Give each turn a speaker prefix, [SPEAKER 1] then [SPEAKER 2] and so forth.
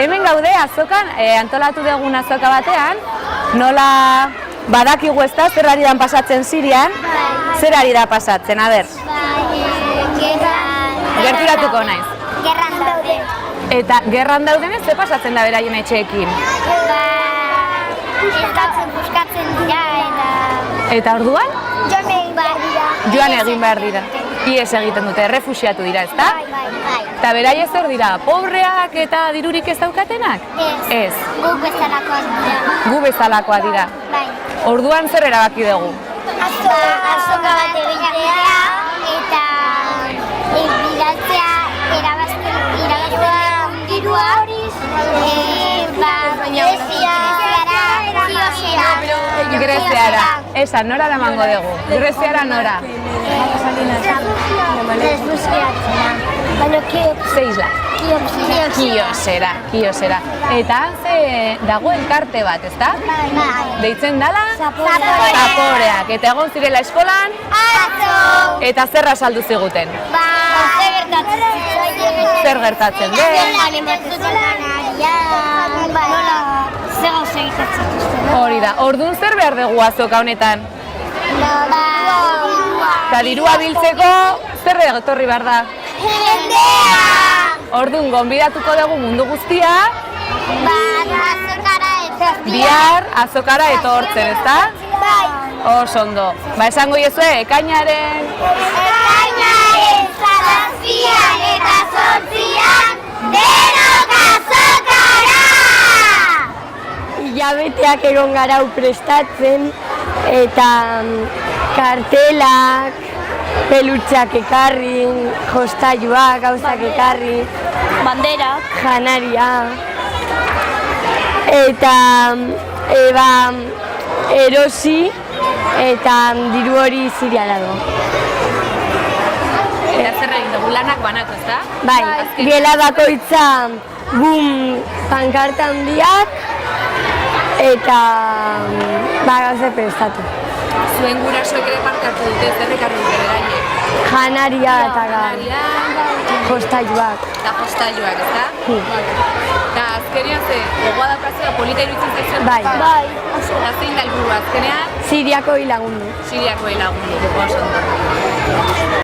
[SPEAKER 1] Hemen gaude azokan, antolatu dugun azoka batean, nola badakigu ezta, zer ari da pasatzen Sirian, zer ari da pasatzen, a ber. Gerturatuko naiz.
[SPEAKER 2] Gerran daude.
[SPEAKER 1] Eta gerran daudenez, zer pasatzen da beraien etxeekin?
[SPEAKER 2] Buskatzen dira
[SPEAKER 1] Eta orduan?
[SPEAKER 2] joan egin behar dira.
[SPEAKER 1] Ies egiten dute, errefuxiatu dira, ezta?
[SPEAKER 2] Bai.
[SPEAKER 1] Eta beraiek zer dira, pobreak eta dirurik ez daukatenak? Ez.
[SPEAKER 2] Guk bezalakoak dira.
[SPEAKER 1] Gu bezalakoa dira.
[SPEAKER 2] Bai.
[SPEAKER 1] Orduan zer erabaki dugu?
[SPEAKER 2] Azoka bat egitea eta bidaltzea irabaztea dirua Greziara.
[SPEAKER 1] Esan, nora eramango dugu? Greziara nora? Ze isla? Kiosera. Eta ze dago elkarte bat, ezta? Deitzen dala? Zaporeak. Eta egon zirela eskolan? Eta zerra saldu ziguten? Zer gertatzen den? Hori da, orduan zer behar dugu azoka honetan? Eta dirua biltzeko zer etorri behar da? Orduan, gonbidatuko dugu mundu guztia bihar azokara etortzen, ezta? Oso ondo. Esango iezue, ekainaren
[SPEAKER 2] 7 eta 8 denok azokara!
[SPEAKER 3] Hilabeteak egon gara prestatzen eta kartelak, pelutxak ekarri, jostailuak, gauzak ekarri,
[SPEAKER 2] Banderak.
[SPEAKER 3] janaria eta erosi eta diru hori Siriara do.
[SPEAKER 1] Eta zer egin dugu lanak banatu, ezta?
[SPEAKER 3] Bai, gela bakoitza gum pankarta handiak eta gauze prestatu.
[SPEAKER 1] Zuen gurasoek ere parte hartu dute, zer ekarri dute beraiek?
[SPEAKER 3] Janaria eta jostailuak.
[SPEAKER 1] Eta jostailuak, ezta? Eta azkenean ze, gogoa daukazua polita iruditzen zaizuen?
[SPEAKER 3] Bai.
[SPEAKER 1] Eta zein da helburua azkenean?
[SPEAKER 3] Siriako hilagundu.
[SPEAKER 1] Siriako hilagundu, oso ondo.